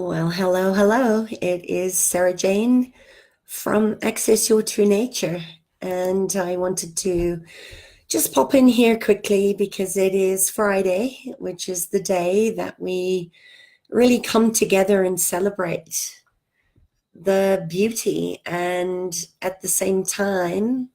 Well, hello, hello. It is Sarah Jane from Access Your True Nature. And I wanted to just pop in here quickly because it is Friday, which is the day that we really come together and celebrate the beauty and at the same time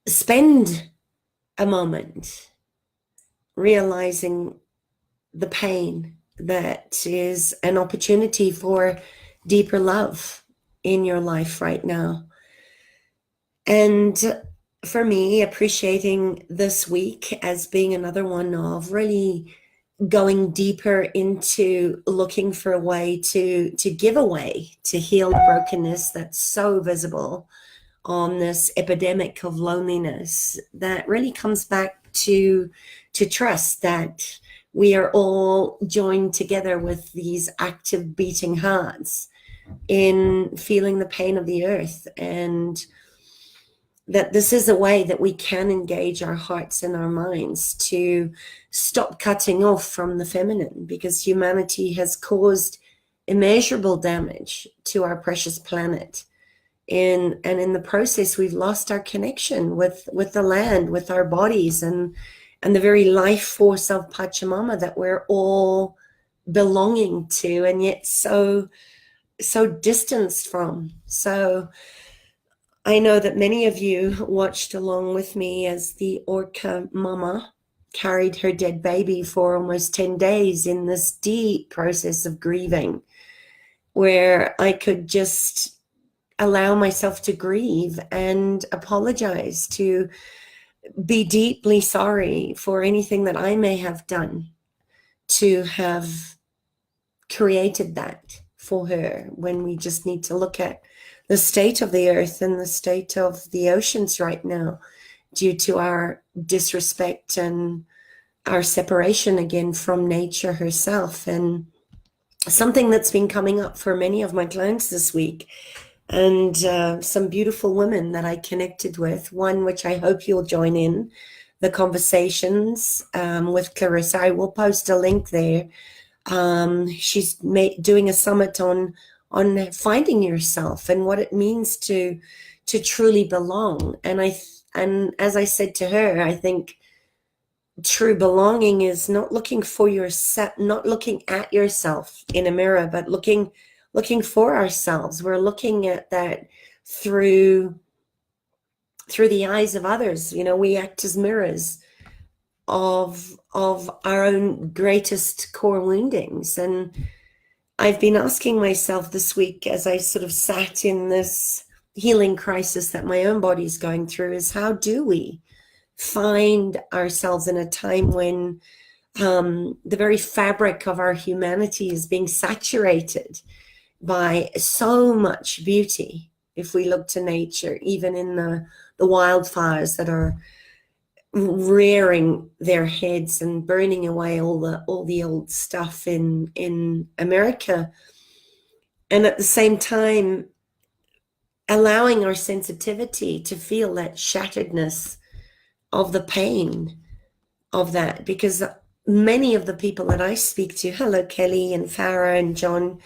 spend a moment realizing the pain that is an opportunity for deeper love in your life right now. And for me, appreciating this week as being another one of really going deeper into looking for a way to give away, to heal the brokenness that's so visible on this epidemic of loneliness, that really comes back to trust that we are all joined together with these active beating hearts in feeling the pain of the earth, and that this is a way that we can engage our hearts and our minds to stop cutting off from the feminine, because humanity has caused immeasurable damage to our precious planet. And in the process, we've lost our connection with the land, with our bodies, and the very life force of Pachamama that we're all belonging to, and yet so distanced from. So I know that many of you watched along with me as the orca mama carried her dead baby for almost 10 days in this deep process of grieving, where I could just allow myself to grieve and apologize, to be deeply sorry for anything that I may have done to have created that for her, when we just need to look at the state of the earth and the state of the oceans right now due to our disrespect and our separation again from nature herself. And something that's been coming up for many of my clients this week, and some beautiful women that I connected with, one which I hope you'll join in, the conversations with Clarissa. I will post a link there. She's doing a summit on finding yourself and what it means to truly belong. And as I said to her, I think true belonging is not looking for yourself, not looking at yourself in a mirror, but looking for ourselves. We're looking at that through the eyes of others. You know, we act as mirrors of our own greatest core woundings. And I've been asking myself this week, as I sort of sat in this healing crisis that my own body's going through, is how do we find ourselves in a time when the very fabric of our humanity is being saturated by so much beauty. If we look to nature, even in the wildfires that are rearing their heads and burning away all the old stuff in America, and at the same time allowing our sensitivity to feel that shatteredness of the pain of that, because many of the people that I speak to, hello Kelly and Farah and John,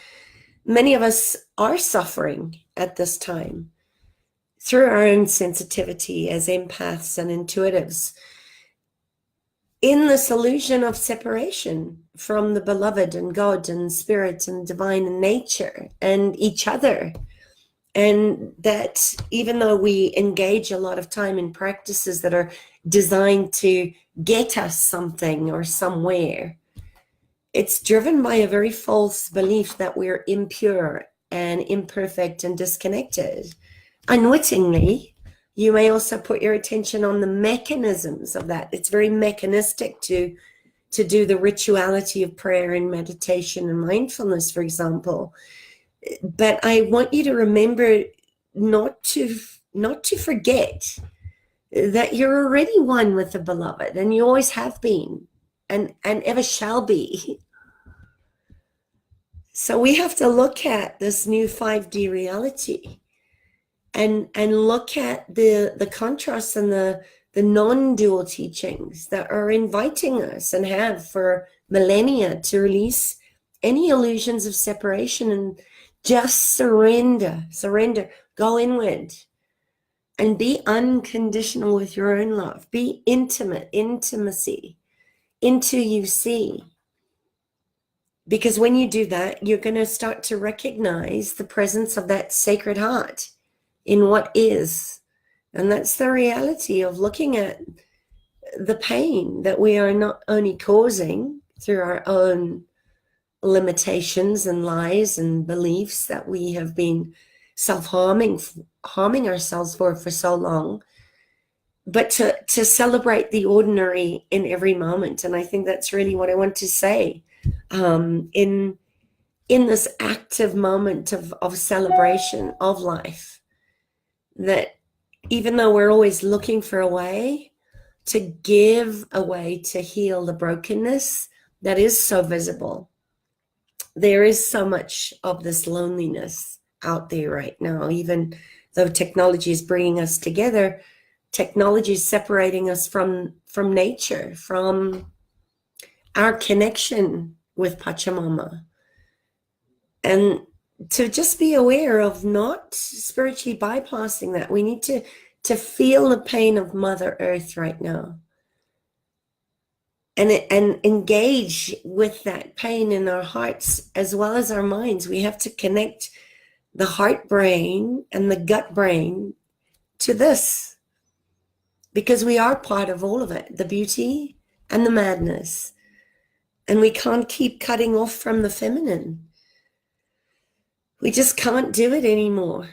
many of us are suffering at this time through our own sensitivity as empaths and intuitives, in this illusion of separation from the beloved and God and spirit and divine and nature and each other. And that even though we engage a lot of time in practices that are designed to get us something or somewhere, it's driven by a very false belief that we're impure and imperfect and disconnected. Unwittingly, you may also put your attention on the mechanisms of that. It's very mechanistic to do the rituality of prayer and meditation and mindfulness, for example. But I want you to remember not to forget that you're already one with the beloved, and you always have been and ever shall be. So we have to look at this new 5D reality and look at the contrasts and the non-dual teachings that are inviting us, and have for millennia, to release any illusions of separation and just surrender, go inward and be unconditional with your own love. Be intimacy into you see. Because when you do that, you're going to start to recognize the presence of that sacred heart in what is. And that's the reality of looking at the pain that we are not only causing through our own limitations and lies and beliefs that we have been harming ourselves for so long, but to celebrate the ordinary in every moment. And I think that's really what I want to say in this active moment of celebration of life, that even though we're always looking for a way to give a way to heal the brokenness that is so visible, there is so much of this loneliness out there right now. Even though technology is bringing us together, technology is separating us from nature, from our connection with Pachamama. And to just be aware of not spiritually bypassing that. We need to feel the pain of Mother Earth right now. And engage with that pain in our hearts as well as our minds. We have to connect the heart brain and the gut brain to this, because we are part of all of it, the beauty and the madness. And we can't keep cutting off from the feminine. We just can't do it anymore,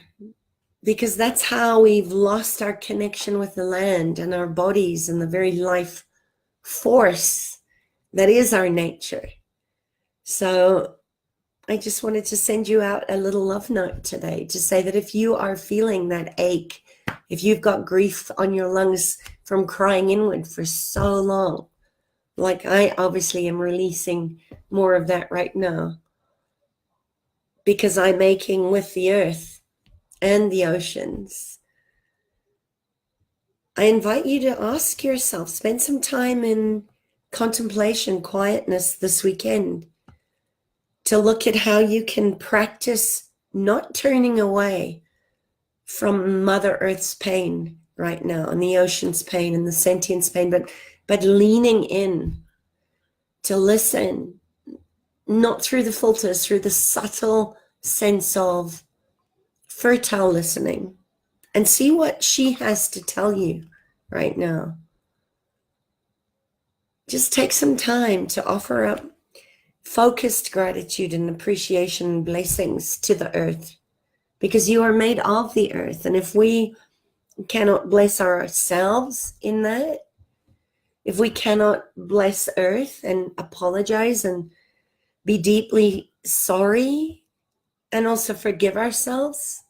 because that's how we've lost our connection with the land and our bodies and the very life force that is our nature. So I just wanted to send you out a little love note today to say that if you are feeling that ache, if you've got grief on your lungs from crying inward for so long, like I obviously am releasing more of that right now, because I'm making with the earth and the oceans. I invite you to ask yourself, spend some time in contemplation, quietness this weekend, to look at how you can practice not turning away from Mother Earth's pain right now, and the ocean's pain and the sentience pain, but leaning in to listen, not through the filters, through the subtle sense of fertile listening, and see what she has to tell you right now. Just take some time to offer up focused gratitude and appreciation and blessings to the earth, because you are made of the earth. And if we cannot bless ourselves in that, if we cannot bless earth and apologize and be deeply sorry and also forgive ourselves,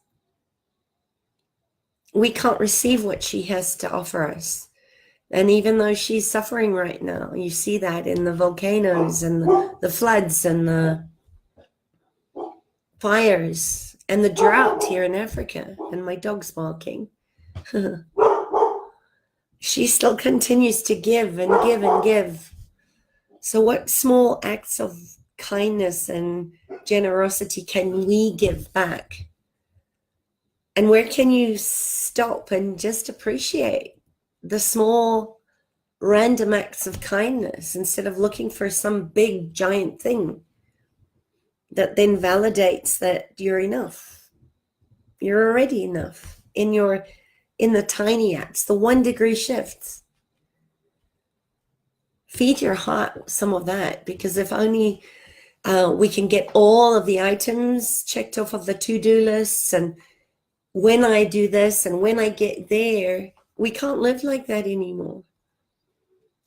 we can't receive what she has to offer us. And even though she's suffering right now, you see that in the volcanoes and the floods and the fires and the drought here in Africa, and my dog's barking. She still continues to give and give and give. So what small acts of kindness and generosity can we give back? And where can you stop and just appreciate the small random acts of kindness, instead of looking for some big giant thing that then validates that you're enough? You're already enough in the tiny acts, the 1 degree shifts. Feed your heart some of that, because if only we can get all of the items checked off of the to-do lists, and when I do this and when I get there, we can't live like that anymore.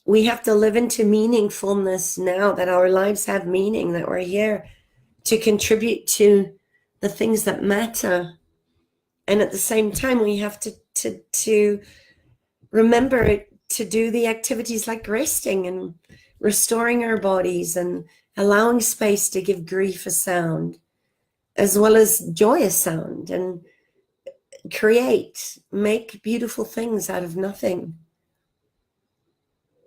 We have to live into meaningfulness now, that our lives have meaning, that we're here to contribute to the things that matter. And at the same time, we have to remember to do the activities like resting and restoring our bodies and allowing space to give grief a sound, as well as joy a sound, and make beautiful things out of nothing.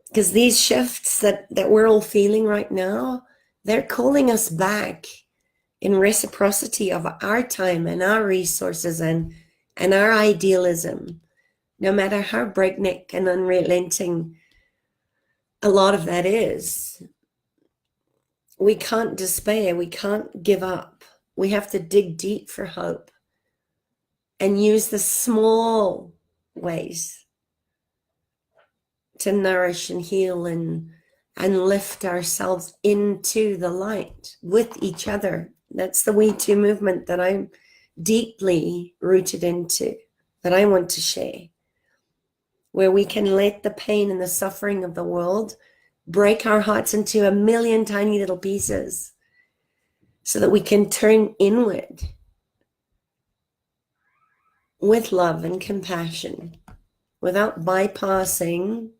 Because these shifts that we're all feeling right now, They're calling us back in reciprocity of our time and our resources and our idealism, no matter how breakneck and unrelenting a lot of that is. We can't despair. We can't give up. We have to dig deep for hope and use the small ways to nourish and heal and lift ourselves into the light with each other. That's the We Too movement that I'm deeply rooted into, that I want to share, where we can let the pain and the suffering of the world break our hearts into a million tiny little pieces so that we can turn inward with love and compassion without bypassing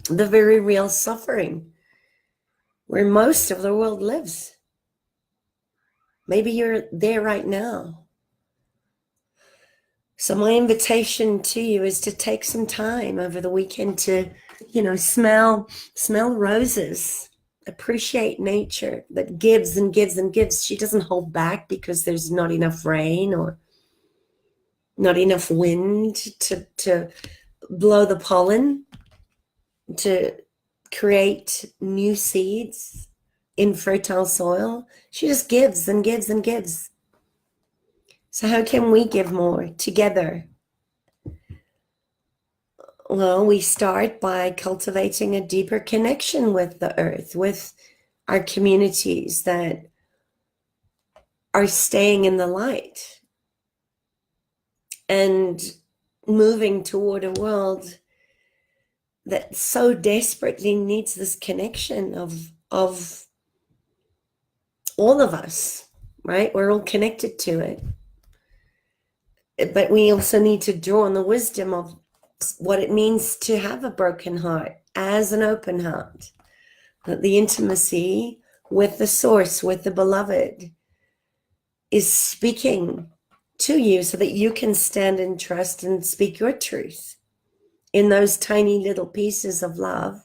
the very real suffering where most of the world lives. Maybe you're there right now. So my invitation to you is to take some time over the weekend to, smell roses, appreciate nature that gives and gives and gives. She doesn't hold back because there's not enough rain or not enough wind to blow the pollen, to create new seeds in fertile soil. She just gives and gives and gives. So how can we give more together? Well, we start by cultivating a deeper connection with the earth, with our communities that are staying in the light and moving toward a world that so desperately needs this connection of all of us, right? We're all connected to it. But we also need to draw on the wisdom of what it means to have a broken heart as an open heart. That the intimacy with the source, with the beloved, is speaking to you so that you can stand in trust and speak your truth in those tiny little pieces of love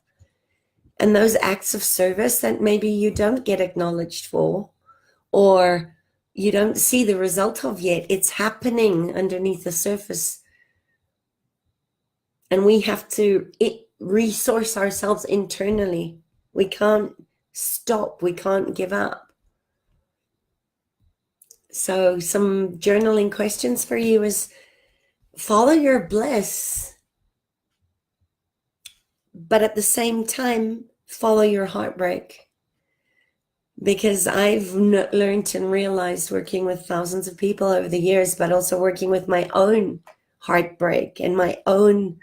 and those acts of service that maybe you don't get acknowledged for or you don't see the result of yet. It's happening underneath the surface. And we have to resource ourselves internally. We can't stop. We can't give up. So some journaling questions for you is follow your bliss, but at the same time, follow your heartbreak. Because I've learned and realized working with thousands of people over the years, but also working with my own heartbreak and my own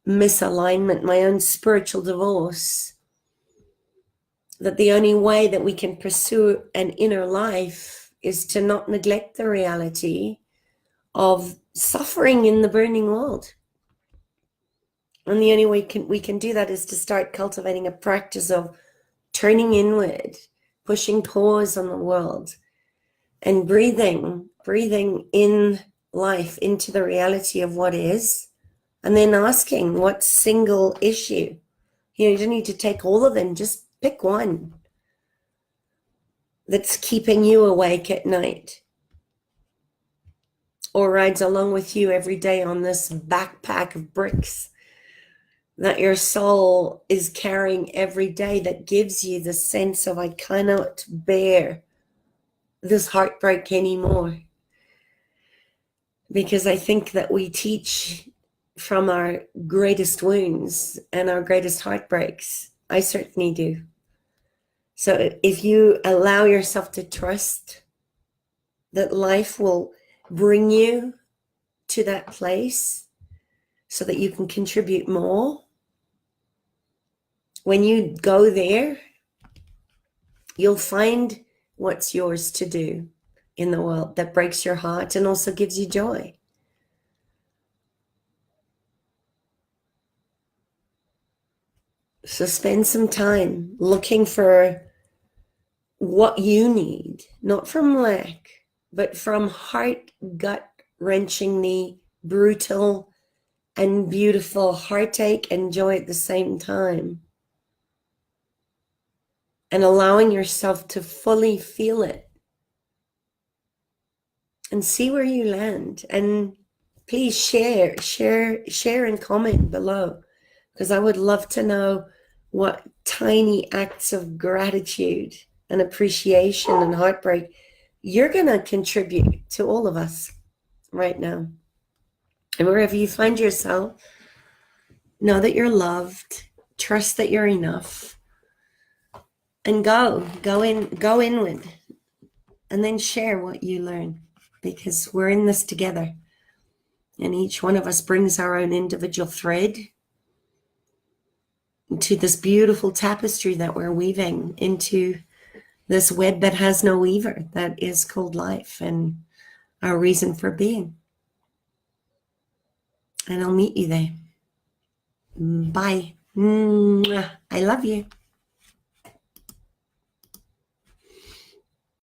misalignment, my own spiritual divorce, that the only way that we can pursue an inner life is to not neglect the reality of suffering in the burning world. And the only way we can do that is to start cultivating a practice of turning inward, pushing pause on the world, and breathing in life into the reality of what is, and then asking what single issue. You don't need to take all of them, just pick one that's keeping you awake at night or rides along with you every day on this backpack of bricks that your soul is carrying every day, that gives you the sense of, I cannot bear this heartbreak anymore. Because I think that we teach from our greatest wounds and our greatest heartbreaks. I certainly do. So if you allow yourself to trust that life will bring you to that place so that you can contribute more, when you go there, you'll find what's yours to do in the world that breaks your heart and also gives you joy. So spend some time looking for what you need, not from lack, but from heart, gut wrenchingly brutal and beautiful heartache and joy at the same time. and allowing yourself to fully feel it and see where you land. And please share and comment below, because I would love to know what tiny acts of gratitude and appreciation and heartbreak you're going to contribute to all of us right now. And wherever you find yourself, know that you're loved, trust that you're enough, and go inward, and then share what you learn, because we're in this together. And each one of us brings our own individual thread to this beautiful tapestry that we're weaving into this web that has no weaver, that is called life and our reason for being. And I'll meet you there. Bye. I love you.